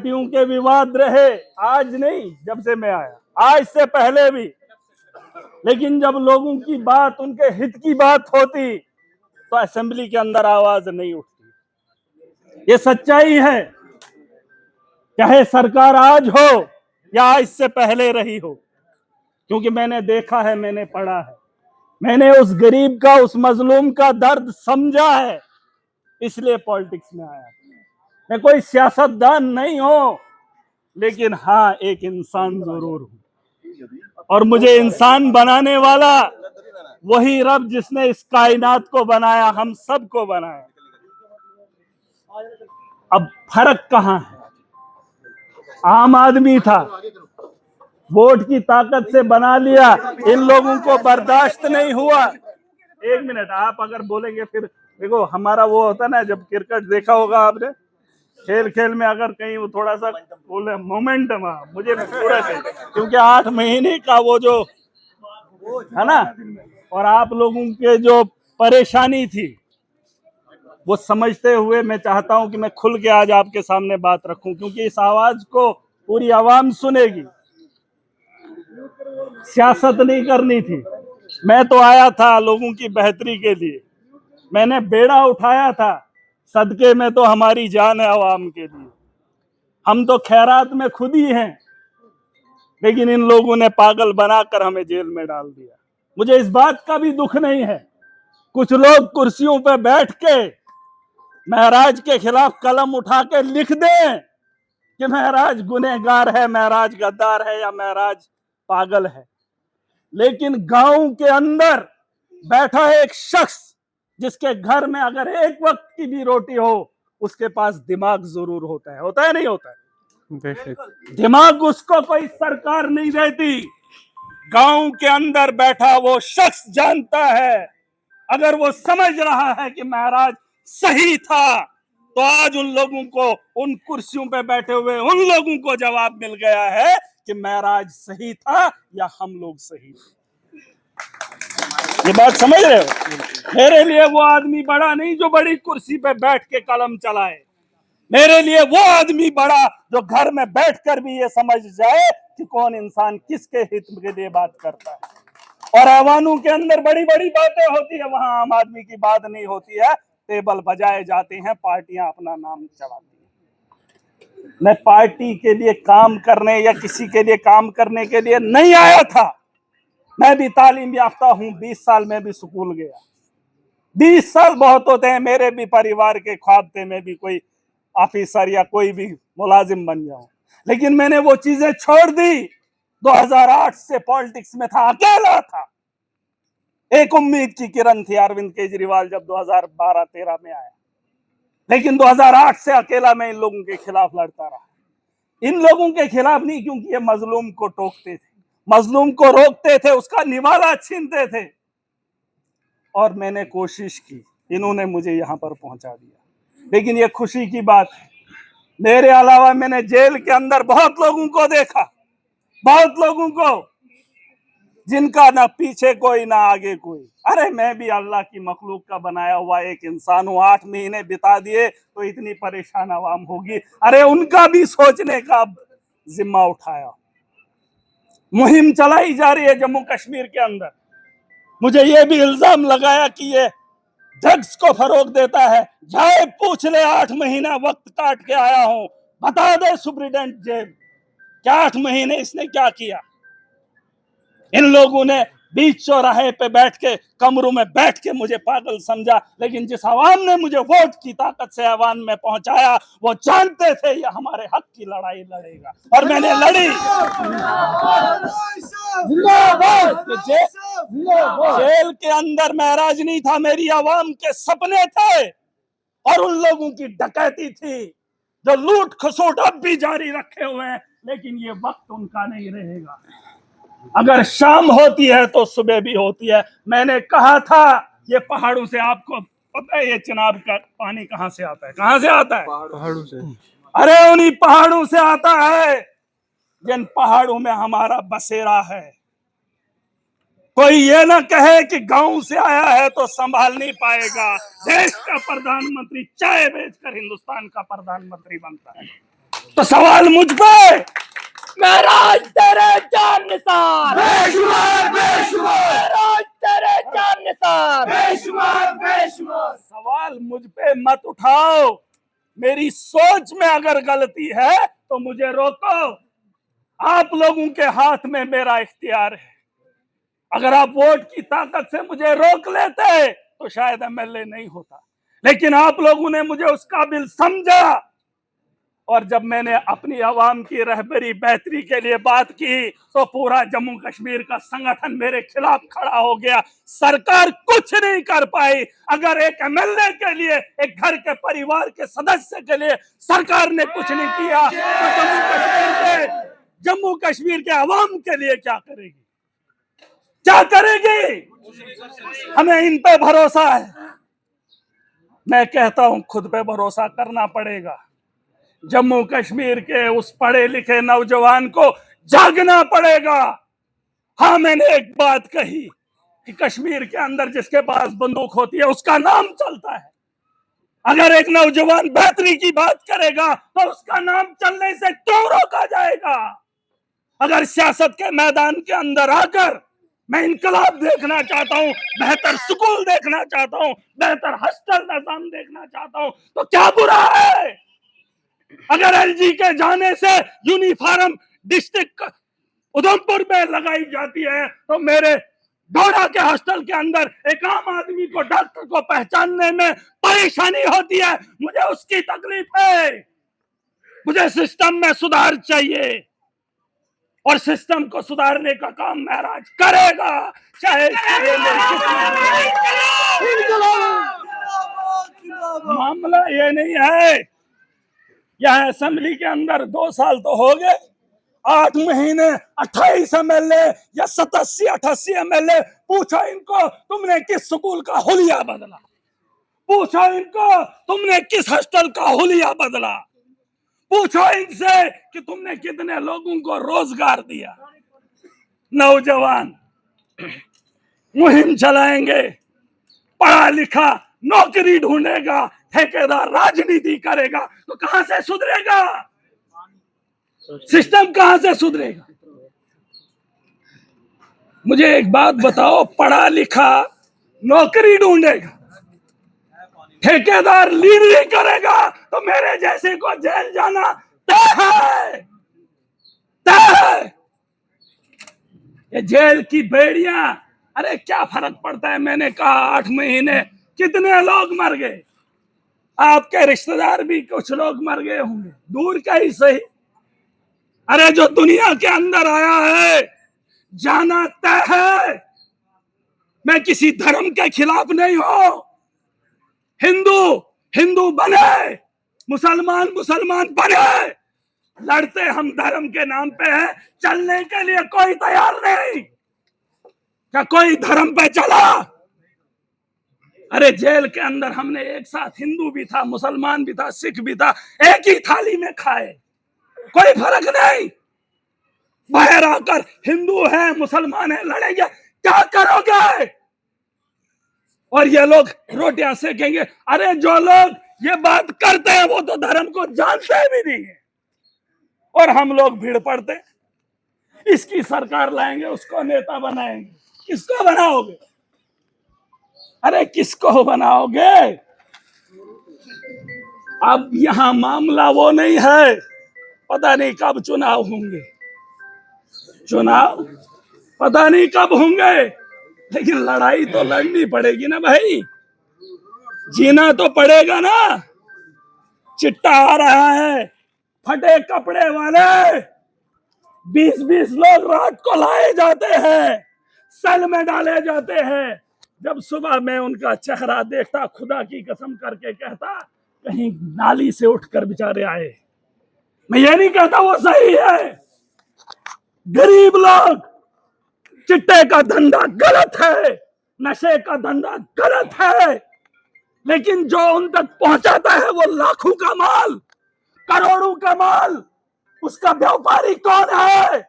पार्टियों के विवाद रहे, आज नहीं, जब से मैं आया, आज से पहले भी, लेकिन जब लोगों की बात, उनके हित की बात होती तो असेंबली के अंदर आवाज नहीं उठती। ये सच्चाई है, चाहे सरकार आज हो या इससे पहले रही हो, क्योंकि मैंने देखा है, मैंने पढ़ा है, मैंने उस गरीब का, उस मजलूम का दर्द समझा है, इसलिए पॉलिटिक्स में आया। मैं कोई सियासतदान नहीं हूं, लेकिन हाँ, एक इंसान जरूर हूं। और मुझे इंसान बनाने वाला वही रब जिसने इस कायनात को बनाया, हम सबको बनाया। अब फर्क कहां है? आम आदमी था, वोट की ताकत से बना लिया, इन लोगों को बर्दाश्त नहीं हुआ। एक मिनट, आप अगर बोलेंगे फिर देखो, हमारा वो होता ना, जब क्रिकेट देखा होगा आपने, खेल खेल में अगर कहीं वो थोड़ा सा बोले मोमेंटम, मुझे पूरा चाहिए, क्योंकि 8 महीने का वो जो है ना, और आप लोगों के जो परेशानी थी वो समझते हुए मैं चाहता हूं कि मैं खुल के आज आपके सामने बात रखूं, क्योंकि इस आवाज को पूरी आवाम सुनेगी। सियासत नहीं करनी थी, मैं तो आया था लोगों की बेहतरी के लिए, मैंने बेड़ा उठाया था, सदके में तो हमारी जान है आवाम के लिए। हम तो खैरात में खुद ही हैं, लेकिन इन लोगों ने पागल बनाकर हमें जेल में डाल दिया। मुझे इस बात का भी दुख नहीं है, कुछ लोग कुर्सियों पर बैठ के महराज के खिलाफ कलम उठा के लिख दें कि महराज गुनहगार है, महराज गद्दार है, या महराज पागल है, लेकिन गांव के अंदर बैठा है एक शख्स जिसके घर में अगर एक वक्त की भी रोटी हो, उसके पास दिमाग जरूर होता है नहीं होता है? दिमाग उसको कोई सरकार नहीं देती। गांव के अंदर बैठा वो शख्स जानता है, अगर वो समझ रहा है कि महराज सही था, तो आज उन लोगों को, उन कुर्सियों पे बैठे हुए उन लोगों को जवाब मिल गया है कि महराज सही था या हम लोग सही थे। ये बात समझ रहे हो? मेरे लिए वो आदमी बड़ा नहीं जो बड़ी कुर्सी पे बैठ के कलम चलाए, मेरे लिए वो आदमी बड़ा जो घर में बैठकर भी ये समझ जाए कि कौन इंसान किसके हित के लिए बात करता है। और ऐवानों के अंदर बड़ी बड़ी बातें होती है, वहां आम आदमी की बात नहीं होती है, टेबल बजाए जाते हैं, पार्टियां अपना नाम चलाती हैं। मैं पार्टी के लिए काम करने या किसी के लिए काम करने के लिए नहीं आया था। मैं भी तालीम याफ्ता हूं, 20 साल में भी स्कूल गया, 20 साल बहुत होते हैं, मेरे भी परिवार के ख्वाब थे मैं भी कोई ऑफिसर या कोई भी मुलाजिम बन जाऊं, लेकिन मैंने वो चीजें छोड़ दी। 2008 से पॉलिटिक्स में था, अकेला था। एक उम्मीद की किरण थी, अरविंद केजरीवाल जब 2012-13 में आया, लेकिन 2008 से अकेला मैं इन लोगों के खिलाफ लड़ता रहा। इन लोगों के खिलाफ नहीं, क्योंकि ये मजलूम को टोकते थे, मजलूम को रोकते थे, उसका निवाला छीनते थे, और मैंने कोशिश की, इन्होंने मुझे यहां पर पहुंचा दिया। लेकिन ये खुशी की बात है, मेरे अलावा मैंने जेल के अंदर बहुत लोगों को देखा, बहुत लोगों को जिनका ना पीछे कोई ना आगे कोई। अरे मैं भी अल्लाह की मखलूक का बनाया हुआ एक इंसान हूं, 8 महीने बिता दिए तो इतनी परेशान आवाम होगी, अरे उनका भी सोचने का जिम्मा उठाया। मुहिम चलाई जा रही है जम्मू कश्मीर के अंदर, मुझे ये भी इल्जाम लगाया कि ये ड्रग्स को फरोग देता है। जाए पूछ ले, 8 महीना वक्त काट के आया हूं, बता दे सुप्रीडेंट जेल, क्या 8 महीने इसने क्या किया? इन लोगों ने बीच चौराहे पे बैठ के, कमरों में बैठ के मुझे पागल समझा, लेकिन जिस आवाम ने मुझे वोट की ताकत से आवाम में पहुंचाया, वो जानते थे ये हमारे हक की लड़ाई लड़ेगा, और मैंने लड़ी। जेल के अंदर महराज नहीं था, मेरी आवाम के सपने थे, और उन लोगों की डकैती थी जो लूट खसोट अब भी जारी रखे हुए हैं, लेकिन ये वक्त उनका नहीं रहेगा। अगर शाम होती है तो सुबह भी होती है। मैंने कहा था, ये पहाड़ों से, आपको पता है ये चिनाब का पानी कहां से आता है? कहां से आता है? पहाड़ों से। अरे उन्हीं पहाड़ों से आता है जिन पहाड़ों में हमारा बसेरा है। कोई ये ना कहे कि गांव से आया है तो संभाल नहीं पाएगा। देश का प्रधानमंत्री चाय बेचकर हिंदुस्तान का प्रधानमंत्री बनता है। तो सवाल मुझ पे, महराज तेरे जान निसार, बेशुमार बेशुमार महराज तेरे जान निसार। बेशुमार बेशुमार सवाल मुझ पे मत उठाओ। मेरी सोच में अगर गलती है तो मुझे रोको। आप लोगों के हाथ में मेरा इख्तियार है। अगर आप वोट की ताकत से मुझे रोक लेते तो शायद एमएलए नहीं होता, लेकिन आप लोगों ने मुझे उस काबिल समझा। और जब मैंने अपनी आवाम की रहबरी बेहतरी के लिए बात की तो पूरा जम्मू कश्मीर का संगठन मेरे खिलाफ खड़ा हो गया। सरकार कुछ नहीं कर पाई। अगर एक एमएलए के लिए, एक घर के परिवार के सदस्य के लिए सरकार ने कुछ नहीं किया तो जम्मू कश्मीर के आवाम के लिए क्या करेगी, क्या करेगी? हमें इन पे भरोसा है। मैं कहता हूं खुद पे भरोसा करना पड़ेगा। जम्मू कश्मीर के उस पढ़े लिखे नौजवान को जागना पड़ेगा। हाँ, मैंने एक बात कही कि कश्मीर के अंदर जिसके पास बंदूक होती है उसका नाम चलता है। अगर एक नौजवान बेहतरी की बात करेगा तो उसका नाम चलने से क्यों रोका जाएगा? अगर सियासत के मैदान के अंदर आकर मैं इनकलाब देखना चाहता हूं, बेहतर स्कूल देखना चाहता हूं, बेहतर हॉस्टल निजाम देखना चाहता हूं, तो क्या बुरा है? अगर एलजी के जाने से यूनिफॉर्म डिस्ट्रिक्ट उधमपुर में लगाई जाती है तो मेरे डोडा के हॉस्टल के अंदर एक आम आदमी को, डॉक्टर को पहचानने में परेशानी होती है। मुझे उसकी तकलीफ है। मुझे सिस्टम में सुधार चाहिए और सिस्टम को सुधारने का काम महराज करेगा, चाहे मामला ये नहीं है। यह असेंबली के अंदर 2 साल तो हो गए, 8 महीने 28 एमएलए या 87-88 एमएलए। पूछो इनको तुमने किस स्कूल का हुलिया बदला, पूछो इनको तुमने किस हॉस्टल का हुलिया बदला, पूछो इनसे कि तुमने कितने लोगों को रोजगार दिया। नौजवान मुहिम चलाएंगे, पढ़ा लिखा नौकरी ढूंढेगा, ठेकेदार राजनीति करेगा तो कहां से सुधरेगा? सिस्टम कहां से सुधरेगा? मुझे एक बात बताओ, पढ़ा लिखा नौकरी ढूंढेगा, ठेकेदार लीडरी करेगा तो मेरे जैसे को जेल जाना तय है, तय है। ये जेल की बेड़ियां, अरे क्या फर्क पड़ता है? मैंने कहा 8 महीने कितने लोग मर गए। आपके रिश्तेदार भी कुछ लोग मर गए होंगे, दूर का ही सही। अरे जो दुनिया के अंदर आया है जाना तय है। मैं किसी धर्म के खिलाफ नहीं हूं। हिंदू हिंदू बने, मुसलमान मुसलमान बने, लड़ते हम धर्म के नाम पे हैं। चलने के लिए कोई तैयार नहीं। क्या कोई धर्म पे चला? अरे जेल के अंदर हमने एक साथ हिंदू भी था, मुसलमान भी था, सिख भी था, एक ही थाली में खाए, कोई फर्क नहीं। बाहर आकर हिंदू है मुसलमान है लड़ेंगे, क्या करोगे? और ये लोग रोटियां सेकेंगे। अरे जो लोग ये बात करते हैं वो तो धर्म को जानते भी नहीं है और हम लोग भीड़ पड़ते। इसकी सरकार लाएंगे, उसको नेता बनाएंगे। किसको बनाओगे? अरे किसको बनाओगे? अब यहां मामला वो नहीं है, पता नहीं कब चुनाव होंगे, चुनाव पता नहीं कब होंगे, लेकिन लड़ाई तो लड़नी पड़ेगी ना भाई, जीना तो पड़ेगा ना। चिट्टा आ रहा है, फटे कपड़े वाले 20-20 लोग रात को लाए जाते हैं, सेल में डाले जाते हैं। जब सुबह मैं उनका चेहरा देखता, खुदा की कसम करके कहता कहीं नाली से उठकर बेचारे आए। मैं ये नहीं कहता वो सही है। गरीब लोग, चिट्टे का धंधा गलत है, नशे का धंधा गलत है, लेकिन जो उन तक पहुंचाता है वो लाखों का माल, करोड़ों का माल, उसका व्यापारी कौन है?